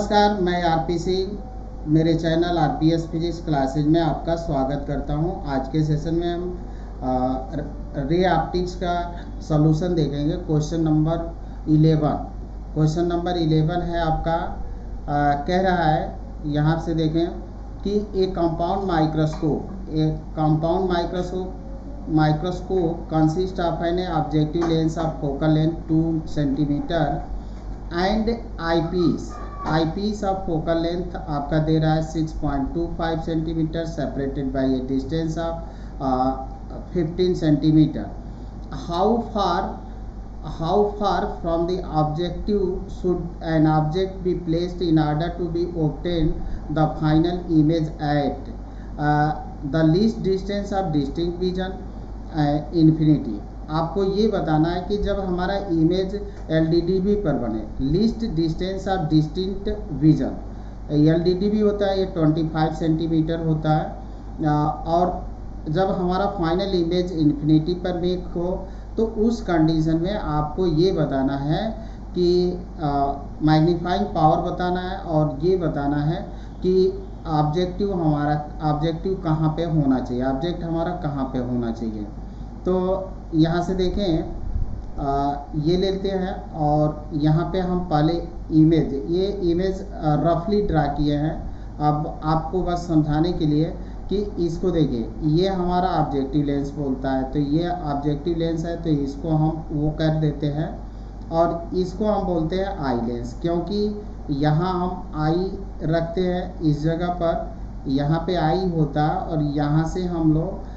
नमस्कार, मैं आरपी सिंह मेरे चैनल आरपीएस फिजिक्स क्लासेज में आपका स्वागत करता हूं। आज के सेशन में हम रे ऑप्टिक्स का सॉल्यूशन देखेंगे। Question number 11। क्वेश्चन नंबर 11 है आपका कह रहा है, यहाँ से देखें कि एक compound microscope consist of an objective lens of focal length 2 centimetre and eyepiece of focal length आपका दे रहा है 6.25 centimetre separated by a distance of 15 centimetre. How far from the objective should an object be placed in order to be obtain the final image at the least distance of distinct vision infinity. आपको ये बताना है कि जब हमारा image LDDB पर बने, least distance of distinct vision, LDDB होता है ये 25 सेंटीमीटर होता है, और जब हमारा फाइनल इमेज इन्फिनिटी पर मेक हो तो उस कंडीशन में आपको ये बताना है कि मैग्नीफाइंग पावर बताना है और ये बताना है कि ऑब्जेक्टिव कहाँ पे होना चाहिए, ऑब्जेक्ट हमारा कहाँ पे होना चाहिए। तो यहाँ से देखें, ये लेते हैं और यहाँ पे हम पहले ये इमेज रफली ड्रा किए हैं। अब आपको बस समझाने के लिए कि इसको देखिए, ये हमारा ऑब्जेक्टिव लेंस बोलता है, तो ये ऑब्जेक्टिव लेंस है, तो इसको हम वो कर देते हैं और इसको हम बोलते हैं आई लेंस, क्योंकि यहाँ हम आई रखते हैं इस जगह पर, यहाँ पे आई होता है और यहाँ से हम लोग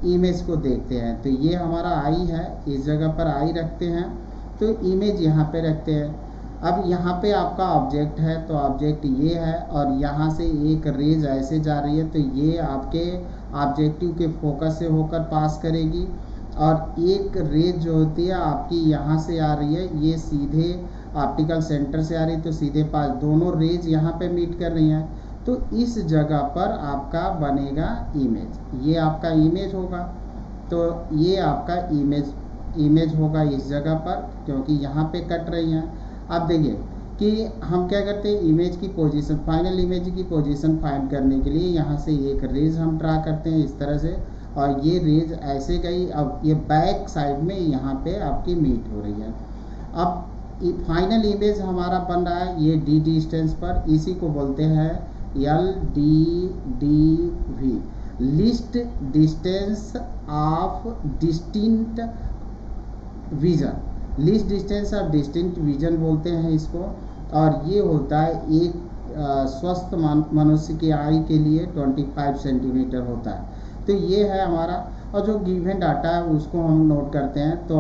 इमेज को देखते हैं। तो ये हमारा आई है, इस जगह पर आई रखते हैं, तो इमेज यहाँ पे रखते हैं। अब यहाँ पे आपका ऑब्जेक्ट है, तो ऑब्जेक्ट ये है और यहाँ से एक रेज ऐसे जा रही है, तो ये आपके ऑब्जेक्टिव के फोकस से होकर पास करेगी, और एक रेज जो होती है आपकी यहाँ से आ रही है, ये सीधे ऑप्टिकल सेंटर से आ रही है, तो सीधे पास दोनों रेज यहाँ पे मीट कर रही हैं, तो इस जगह पर आपका बनेगा इमेज, ये आपका इमेज होगा। तो ये आपका इमेज होगा इस जगह पर, क्योंकि यहाँ पे कट रही हैं। अब देखिए कि हम क्या करते हैं, इमेज की पोजीशन, फाइनल इमेज की पोजीशन फाइंड करने के लिए यहाँ से एक रेज हम ड्रा करते हैं इस तरह से, और ये रेज ऐसे गई, अब ये बैक साइड में यहाँ पे आपकी मीट हो रही है। अब फाइनल इमेज हमारा बन रहा है ये डी डिस्टेंस पर, इसी को बोलते हैं LDDV, least distance of distinct vision, least distance of distinct vision बोलते हैं इसको। और ये होता है एक स्वस्थ मनुष्य की आई के लिए 25 सेंटीमीटर होता है। तो ये है हमारा, और जो गिवन डाटा है उसको हम नोट करते हैं। तो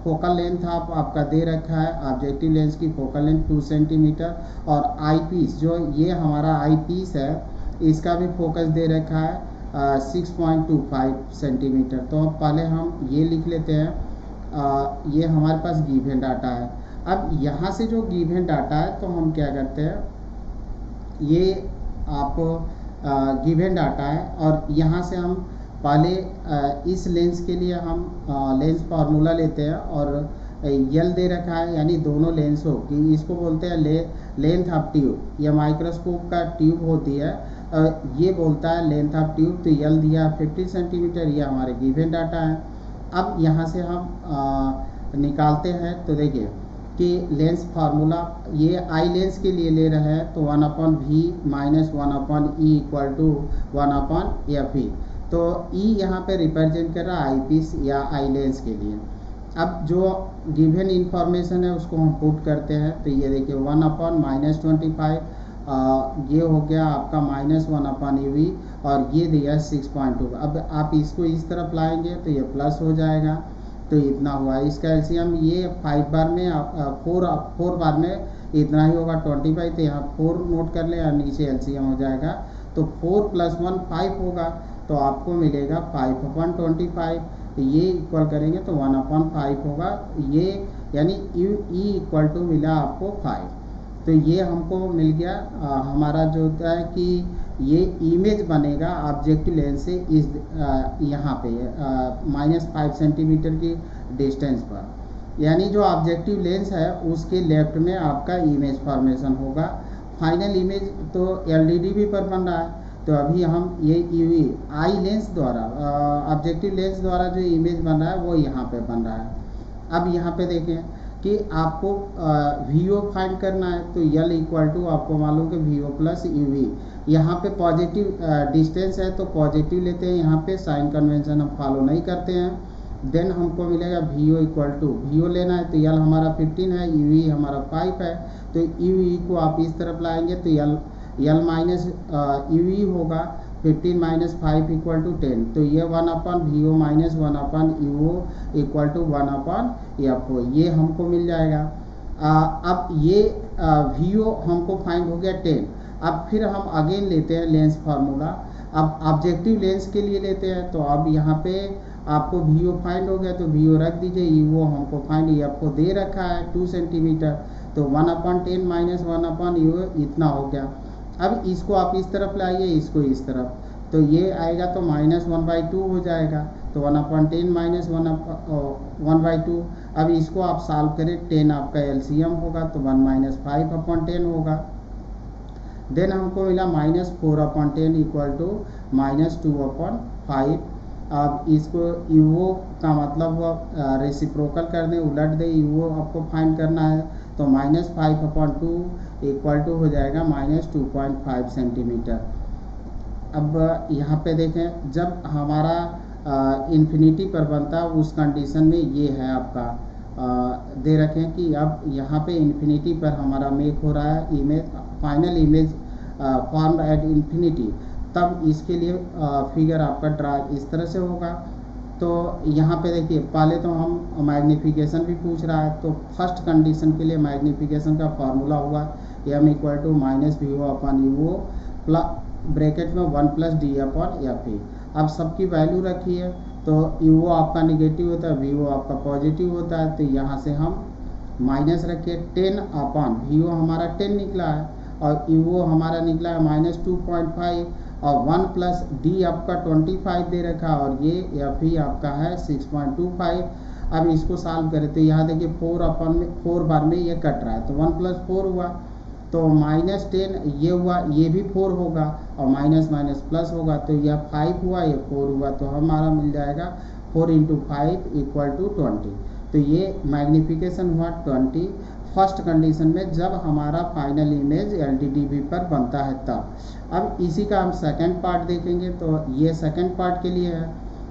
फोकल लेंथ आपका दे रखा है, ऑब्जेक्टिव लेंस की फोकल लेंथ 2 सेंटीमीटर, और आई पीस जो ये हमारा आई पीस है इसका भी फोकस दे रखा है 6.25 सेंटीमीटर। तो पहले हम ये लिख लेते हैं, ये हमारे पास गिवन डाटा है। अब यहाँ से जो गिवन डाटा है तो हम क्या करते हैं, ये आप गिवन डाटा है और यहाँ से हम पहले इस लेंस के लिए हम लेंस फार्मूला लेते हैं, और यल दे रखा है, यानी दोनों लेंस हो कि इसको बोलते हैं लेंथ ऑफ ट्यूब, यह माइक्रोस्कोप का ट्यूब होती है, ये बोलता है लेंथ ऑफ ट्यूब। तो यल दिया 50 सेंटीमीटर, ये हमारे गिवन डाटा है। अब यहाँ से हम निकालते हैं, तो देखिए कि लेंस फार्मूला ये आई लेंस के लिए ले रहे हैं, तो 1/v minus 1/e equal to 1/fe। तो E यहाँ पे रिप्रेजेंट कर रहा है आई पीस या आई लेंस के लिए। अब जो गिवन इंफॉर्मेशन है उसको हम पुट करते हैं, तो ये देखिए 1/-25, ये हो गया आपका -1/ev, और ये दिया 6.2। अब आप इसको इस तरफ लाएंगे तो ये प्लस हो जाएगा, तो इतना हुआ। इसका एलसीएम ये 5 बार में 4 बार में इतना ही होगा 25, तो यहाँ 4 नोट कर ले और नीचे एलसीएम हो जाएगा, तो 4 + 1 5 होगा, तो आपको मिलेगा 5/25। तो ये इक्वल करेंगे तो 1/5 होगा, ये यानी E इक्वल टू मिला आपको 5। तो ये हमको मिल गया, हमारा जो होता है कि ये इमेज बनेगा ऑब्जेक्टिव लेंस से इस यहाँ पे -5 सेंटीमीटर की डिस्टेंस पर, यानी जो ऑब्जेक्टिव लेंस है उसके लेफ्ट में आपका इमेज फॉर्मेशन होगा, फाइनल इमेज तो LDDB पर बन रहा है, तो अभी हम ये UV आई लेंस द्वारा ऑब्जेक्टिव लेंस द्वारा जो इमेज बन रहा है वो यहाँ पे बन रहा है। अब यहाँ पे देखें कि आपको VO फाइंड करना है, तो L इक्वल टू आपको मालूम कि VO प्लस UV। यहाँ पे पॉजिटिव डिस्टेंस है तो पॉजिटिव लेते हैं, यहाँ पे साइन कन्वेंशन हम फॉलो नहीं करते हैं। देन हमको मिलेगा VO इक्वल टू, VO लेना है तो L हमारा 15 है, UV हमारा 5 है, तो UV को आप इस तरफ लाएंगे तो L माइनस UV होगा, 15 माइनस 5 इक्वल टू 10, तो ये 1 upon VO minus 1 upon UO equal to 1 upon FO, ये हमको मिल जाएगा। अब ये VO हमको फाइंड हो गया 10। अब फिर हम अगेन लेते हैं लेंस फार्मूला, अब ऑब्जेक्टिव लेंस के लिए लेते हैं, तो अब यहाँ पे आपको VO फाइंड हो गया तो VO रख दीजिए, UO हमको फाइंड FO दे रखा है 2 सेंटीमीटर, तो 1 अपन 10 माइनस 1 अपन UO इतना हो गया। अब इसको आप इस तरफ लाइए, इसको इस तरफ, तो ये आएगा तो -1/2 हो जाएगा, तो 1/10 माइनस 1/2। अब इसको आप सॉल्व करें, 10 आपका LCM होगा तो 1 माइनस 5/10 होगा। देन हमको मिला -4/10 इक्वल टू -2/5। अब इसको UO का मतलब हुआ रेसिप्रोकल कर दें, उलट दें, UO आपको फाइंड करना है, तो -5/2 इक्वल टू हो जाएगा -2.5 सेंटीमीटर। अब यहाँ पे देखें, जब हमारा इन्फिनिटी पर बनता है उस कंडीशन में ये है आपका दे रखें कि अब यहाँ पे इन्फिनिटी पर हमारा मेक हो रहा है image, final image form at infinity, तब इसके लिए फिगर आपका ड्रा इस तरह से होगा। तो यहाँ पे देखिए, पहले तो हम मैग्नीफिकेशन भी पूछ रहा है, तो फर्स्ट कंडीशन के लिए मैग्नीफिकेशन का फार्मूला हुआ M equal to -VO/UO bracket में 1 प्लस D/FE। अब सबकी वैल्यू रखी है, तो UO आपका निगेटिव होता है, VO आपका पॉजिटिव होता है, तो यहाँ से हम माइनस रखिए 10/, VO हमारा 10 निकला है और UO हमारा निकला है -2.5, और 1 प्लस D आपका 25 दे रखा, और ये FE आपका है 6.25। अब इसको सॉल्व करें तो यहाँ देखिए 4 बार में ये कट रहा है, तो 1 प्लस 4 हुआ, तो -10 ये हुआ, ये भी 4 होगा, और माइनस माइनस प्लस होगा, तो यह 5 हुआ, ये 4 हुआ, तो हमारा मिल जाएगा 4 × 5 इक्वल टू 20। तो ये मैग्नीफिकेशन हुआ 20 फर्स्ट कंडीशन में, जब हमारा फाइनल इमेज LDDB पर बनता है तब। अब इसी का हम सेकंड पार्ट देखेंगे, तो ये सेकंड पार्ट के लिए है।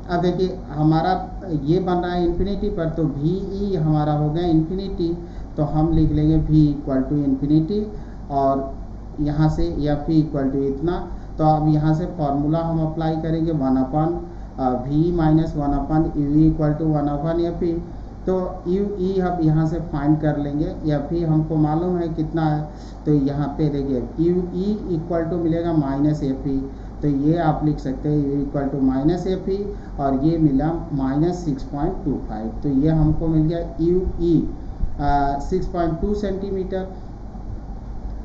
अब देखिए हमारा ये बन रहा है इन्फिनिटी पर, तो VE हमारा हो गया इन्फिनिटी, तो हम लिख लेंगे V इक्वल टू इन्फिनिटी, और यहाँ से FE इक्वल टू इतना। तो अब यहाँ से फॉर्मूला हम अप्लाई करेंगे 1/V minus 1/UV equal to 1/FE। तो UE हम यहाँ से फाइंड कर लेंगे, FE हमको मालूम है कितना है, तो यहाँ पे देखिए UE इक्वल टू मिलेगा -FE, तो ये आप लिख सकते हैं UE इक्वल टू -FE, और ये मिला -6.25, तो ये हमको मिल गया UE 6.2 सेंटीमीटर।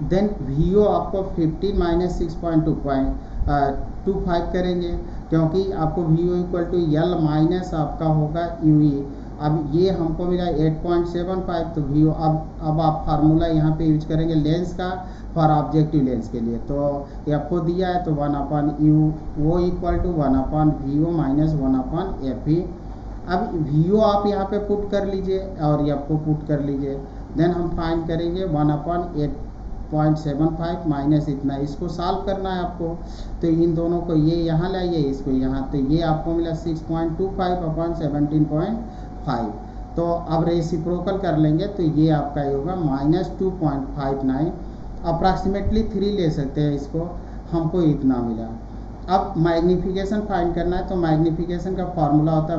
देन VO आपको 15 माइनस 6.25 करेंगे, क्योंकि आपको VO equal to L minus आपका होगा UE। अब ये हमको मिला 8.75, तो VO अब आप फार्मूला यहाँ पे यूज करेंगे लेंस का फॉर ऑब्जेक्टिव लेंस के लिए, तो FO दिया है तो 1/UO equal to 1/VO minus 1/FE। अब VO आप यहाँ पे पुट कर लीजिए और FO पुट कर लीजिए, देन हम फाइंड करेंगे 1/8.75 माइनस इतना, इसको सॉल्व करना है आपको, तो इन दोनों को ये यहाँ लाइए, इसको यहाँ, तो ये आपको मिला 6.25/17.5। तो अब रेसिप्रोकल कर लेंगे तो ये आपका ये होगा -2.59, अप्रॉक्सीमेटली 3 ले सकते हैं इसको, हमको इतना मिला। अब मैग्नीफिकेशन फाइंड करना है, तो मैग्नीफिकेशन का फॉर्मूला होता है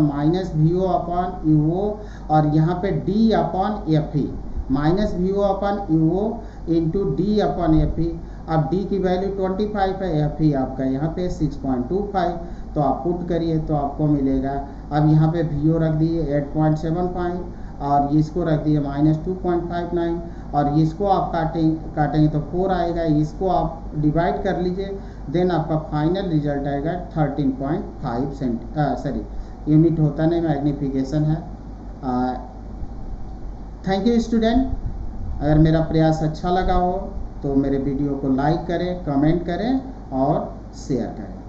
-VO/UO, और यहाँ पे D/FE, -VO/UO इंटू D/FE। अब D की वैल्यू 25 है, FE आपका यहाँ पे 6.25, तो आप पुट करिए तो आपको मिलेगा। अब यहाँ पे VO रख दिए 8.75, और इसको रख दिए -2.59, और इसको आप काटेंगे तो 4 आएगा, इसको आप डिवाइड कर लीजिए, देन आपका फाइनल रिजल्ट आएगा 13.5 यूनिट होता नहीं, मैग्नीफिकेशन है। थैंक यू स्टूडेंट, अगर मेरा प्रयास अच्छा लगा हो तो मेरे वीडियो को लाइक करें, कमेंट करें और शेयर करें।